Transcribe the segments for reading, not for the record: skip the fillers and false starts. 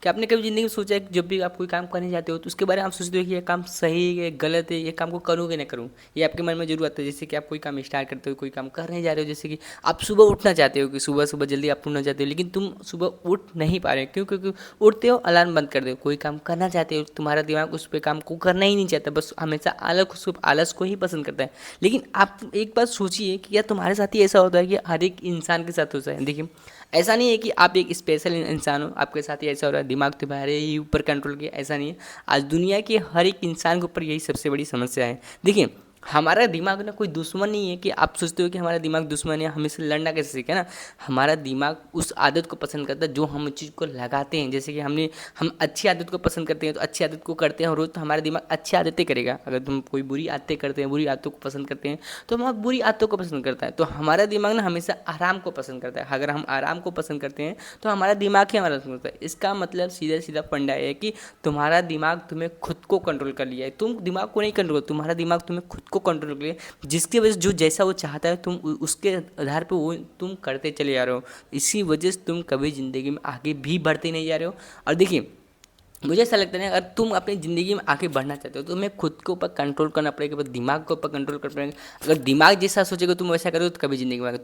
कि आपने कभी ज़िंदगी में सोचा है कि जब भी आप कोई काम करने जाते हो तो उसके बारे में आप सोचते हो कि ये काम सही है, गलत है, ये काम को करूँ कि नहीं करूँ? ये आपके मन में ज़रूर आता है। जैसे कि आप कोई काम स्टार्ट करते हो, कोई काम करने जा रहे हो, जैसे कि आप सुबह उठना चाहते हो कि सुबह-सुबह जल्दी आप उठना चाहते हो, लेकिन तुम सुबह उठ नहीं पा रहे हो। क्यों? क्योंकि उठते हो अलार्म बंद कर दो। कोई काम करना चाहते हो, तुम्हारा दिमाग उस पे काम को करना ही नहीं चाहता, बस हमेशा आलस को ही पसंद करता है। लेकिन आप एक बात सोचिए कि यार तुम्हारे साथ ही ऐसा होता है कि हर एक इंसान के साथ होता है। देखिए, ऐसा नहीं है कि आप एक स्पेशल इंसान हो, आपके साथ ही ऐसा हो रहा है, दिमाग तुम्हारे ही ऊपर कंट्रोल किया, ऐसा नहीं है। आज दुनिया के हर एक इंसान के ऊपर यही सबसे बड़ी समस्या है। देखिए, हमारा दिमाग ना कोई दुश्मन नहीं है कि आप सोचते हो कि हमारा दिमाग दुश्मन है, हमें से लड़ना कैसे सीखे ना। हमारा दिमाग उस आदत को पसंद करता है जो हम उस चीज़ को लगाते हैं। जैसे कि हम अच्छी आदत को पसंद करते हैं तो अच्छी आदत को करते हैं रोज़, तो हमारा दिमाग अच्छी आदतें करेगा। अगर तुम कोई बुरी आदतें करते हैं, बुरी आदतों को पसंद करते हैं, तो हमारा बुरी आदतों को पसंद करता है। तो हमारा दिमाग ना हमेशा आराम को पसंद करता है। अगर हम आराम को पसंद करते हैं तो हमारा दिमाग ही हमारा पसंद करता है। इसका मतलब सीधा सीधा फंडा है कि तुम्हारा दिमाग तुम्हें खुद को कंट्रोल कर लिया है। तुम दिमाग को नहीं कंट्रोल, तुम्हारा दिमाग तुम्हें खुद को कंट्रोल कर लिया है, जिसकी वजह से जो जैसा वो चाहता है तुम उसके आधार पर वो तुम करते चले जा रहे हो। इसी वजह से तुम कभी ज़िंदगी में आगे भी बढ़ते नहीं जा रहे हो। और देखिए, मुझे ऐसा लगता है अगर तुम अपनी ज़िंदगी में आगे बढ़ना चाहते हो तो तुम्हें खुद के ऊपर कंट्रोल करना पड़ेगा, दिमाग के ऊपर कंट्रोल करना पड़ेगा। अगर दिमाग जैसा सोचेगा तुम वैसा करोगे तो कभी ज़िंदगी में आगे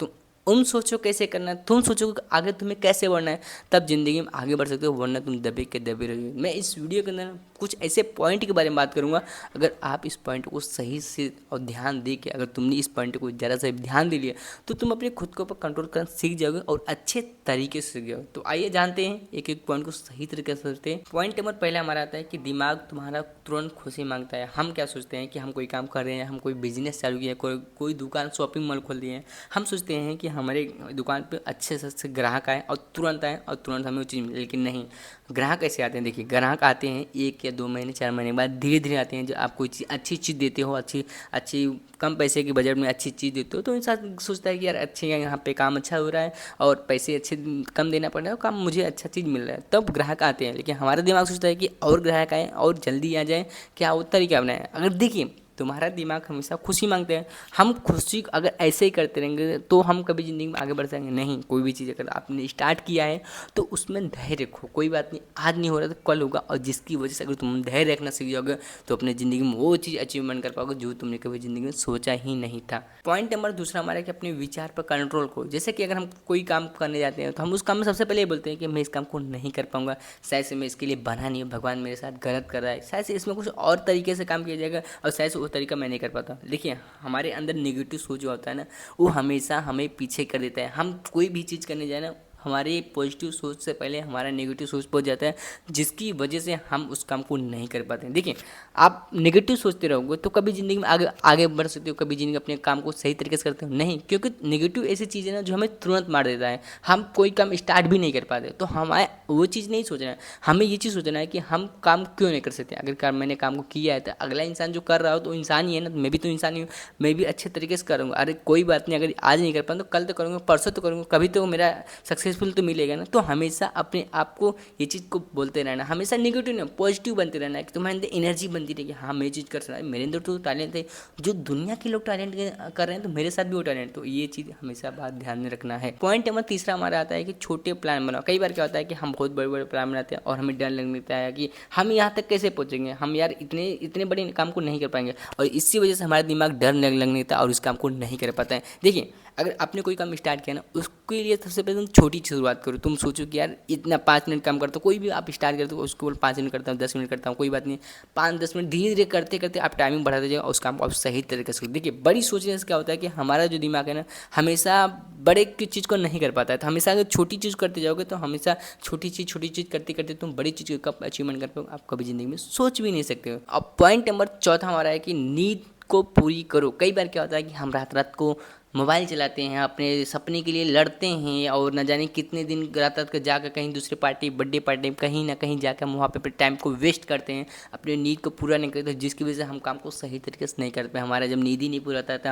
तुम सोचो कैसे करना है, तुम सोचो कि आगे तुम्हें कैसे बढ़ना है, तब ज़िंदगी में आगे बढ़ सकते हो, वरना तुम दबे के दबे रहोगे। मैं इस वीडियो के अंदर कुछ ऐसे पॉइंट के बारे में बात करूंगा। अगर आप इस पॉइंट को सही से और ध्यान दे के, अगर तुमने इस पॉइंट को ज़रा सा ध्यान दे लिया तो तुम अपने खुद के ऊपर कंट्रोल करना सीख जाओगे और अच्छे तरीके से सीख जाओगे। तो आइए जानते हैं एक एक पॉइंट को सही तरीके से समझते हैं। पॉइंट नंबर पहला हमारा आता है कि दिमाग तुम्हारा तुरंत खुशी मांगता है। हम क्या सोचते हैं कि हम कोई काम कर रहे हैं, हम कोई बिजनेस चालू किया, कोई दुकान शॉपिंग मॉल खोल दिए हैं, हम सोचते हैं कि हमारे दुकान पे अच्छे से अच्छे ग्राहक आए और तुरंत आए और तुरंत हमें वो चीज़ मिले। लेकिन नहीं, ग्राहक कैसे आते हैं? देखिए, ग्राहक आते हैं 1 या 2 महीने 4 महीने बाद, धीरे धीरे आते हैं। जब आप कोई चीज़ अच्छी चीज़ देते हो, अच्छी अच्छी कम पैसे के बजट में अच्छी चीज़ देते हो, तो इंसान सोचता है कि यार अच्छे यहाँ पे काम अच्छा हो रहा है और पैसे अच्छे कम देना पड़ रहा है, काम मुझे अच्छा चीज़ मिल रहा है, तब ग्राहक आते हैं। लेकिन हमारा दिमाग सोचता है कि और ग्राहक आए और जल्दी आ जाए, क्या वो तरीका अपनाएं। अगर देखिए, तुम्हारा दिमाग हमेशा खुशी मांगते हैं। हम खुशी अगर ऐसे ही करते रहेंगे तो हम कभी ज़िंदगी में आगे बढ़ सकेंगे नहीं। कोई भी चीज़ अगर आपने स्टार्ट किया है तो उसमें धैर्य रखो। कोई बात नहीं, आज नहीं हो रहा तो कल होगा, और जिसकी वजह से अगर तुम धैर्य रखना सीख जाओगे तो अपने ज़िंदगी में वो चीज़ अचीवमेंट कर पाओगे जो तुमने कभी ज़िंदगी में सोचा ही नहीं था। पॉइंट नंबर दूसरा हमारा है कि अपने विचार पर कंट्रोल करो। जैसे कि अगर हम कोई काम करने जाते हैं तो हम उस काम में सबसे पहले ये बोलते हैं कि मैं इस काम को नहीं कर पाऊंगा, शायद से मैं इसके लिए बना नहीं हूँ, भगवान मेरे साथ गलत कर रहा है, शायद से इसमें कुछ और तरीके से काम किया जाएगा और शायद से वो तरीका मैं नहीं कर पाता। देखिए, हमारे अंदर नेगेटिव सोच जो होता है ना, वो हमेशा हमें पीछे कर देता है। हम कोई भी चीज़ करने जाए ना, हमारे पॉजिटिव सोच से पहले हमारा नेगेटिव सोच पहुंच जाता है, जिसकी वजह से हम उस काम को नहीं कर पाते हैं। देखिए, आप नेगेटिव सोचते रहोगे तो कभी ज़िंदगी में आगे आगे बढ़ सकते हो, कभी ज़िंदगी अपने काम को सही तरीके से करते हो नहीं, क्योंकि नेगेटिव ऐसी चीज़ है ना जो हमें तुरंत मार देता है। हम कोई काम स्टार्ट भी नहीं कर पाते, तो हमें वो चीज़ नहीं सोचना है, हमें ये चीज़ सोचना है कि हम काम क्यों नहीं कर सकते। अगर मैंने काम को किया है तो अगला इंसान जो कर रहा हो तो इंसान ही है ना, मैं भी तो इंसान ही हूँ, मैं भी अच्छे तरीके से करूँगा। अरे कोई बात नहीं, अगर आज नहीं कर पाऊँ तो कल तो करूँगा, परसों तो करूँगा, कभी तो मेरा सक्सेसफुल तो मिलेगा ना। तो हमेशा अपने आप को ये चीज़ को बोलते रहना, हमेशा नेगेटिव नहीं पॉजिटिव बनते रहना है कि तुम्हारे अंदर एनर्जी बनती रहेगी। हाँ, मैं ये चीज़ कर सकता हूँ, मेरे अंदर तो टैलेंट है, जो दुनिया के लोग टैलेंट कर रहे हैं तो मेरे साथ भी वो टैलेंट। तो ये चीज़ हमेशा बात ध्यान में रखना है। पॉइंट नंबर तीसरा हमारा आता है कि छोटे प्लान बनाओ। कई बार क्या होता है कि हम बहुत बड़े बड़े प्लान बनाते हैं और हमें डर लगने लगता है कि हम यहाँ तक कैसे पहुँचेंगे, हम यार इतने इतने बड़े काम को नहीं कर पाएंगे, और इसी वजह से हमारा दिमाग डर लगने लगता है और उस काम को नहीं कर पाता है। देखिए, अगर आपने कोई काम स्टार्ट किया ना, उसके लिए सबसे पहले तुम छोटी शुरुआत करो। तुम सोचो कि यार इतना 5 मिनट काम करता हूँ, कोई भी आप स्टार्ट करते हो उसको 5 मिनट करता हूँ, 10 मिनट करता हूँ, कोई बात नहीं, 5-10 मिनट धीरे धीरे करते करते आप टाइमिंग बढ़ाते जाओ और उस काम को आप सही तरीके से। देखिए, बड़ी सोचने से क्या होता है कि हमारा जो दिमाग है ना, हमेशा बड़े की चीज़ को नहीं कर पाता है। तो हमेशा अगर छोटी चीज़ करते जाओगे तो हमेशा छोटी चीज़ करते करते तुम बड़ी चीज़ कब अचीवमेंट कर पाओगे, आप कभी ज़िंदगी में सोच भी नहीं सकते हो। अब पॉइंट नंबर चौथा हमारा है कि नींद को पूरी करो। कई बार क्या होता है कि हम रात रात को मोबाइल चलाते हैं, अपने सपने के लिए लड़ते हैं और न जाने कितने दिन रात रात को जाकर कहीं दूसरे पार्टी, बर्थडे पार्टी, कहीं ना कहीं जाकर हम वहाँ पे टाइम को वेस्ट करते हैं, अपने नींद को पूरा नहीं करते, जिसकी वजह से हम काम को सही तरीके से नहीं कर पाए। हमारा जब नींद ही नहीं पूरा होता है तो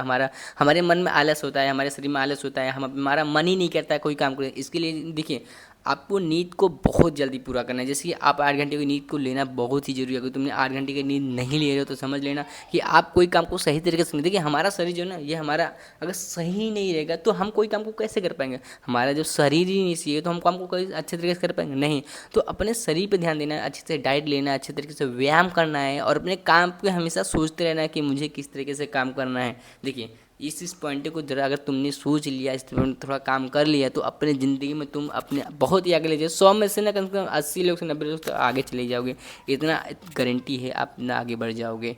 हमारे मन में आलस होता है, हमारे शरीर में आलस होता है, हमारा मन ही नहीं करता है कोई काम करें। इसके लिए देखिए, आपको नींद को बहुत जल्दी पूरा करना है। जैसे कि आप 8 घंटे की नींद को लेना बहुत ही ज़रूरी है। अगर तुमने 8 घंटे की नींद नहीं ले रहे हो तो समझ लेना कि आप कोई काम को सही तरीके से नहीं। देखिए हमारा शरीर जो है ना, ये हमारा अगर सही नहीं रहेगा तो हम कोई काम को कैसे कर पाएंगे। हमारा जो शरीर ही नहीं सही है तो हम काम को कोई अच्छे तरीके से कर पाएंगे नहीं। तो अपने शरीर पर ध्यान देना है, अच्छे से डाइट लेना है, अच्छे तरीके से व्यायाम करना है और अपने काम पे हमेशा सोचते रहना है कि मुझे किस तरीके से काम करना है। देखिए इस पॉइंट को जरा अगर तुमने सोच लिया, इस पर थोड़ा काम कर लिया तो अपने ज़िंदगी में तुम अपने बहुत ही आगे ले जाओ। 100 में से ना कम से कम 80 लोग से 90 लोग तो आगे चले जाओगे। इतना गारंटी है, आप ना आगे बढ़ जाओगे।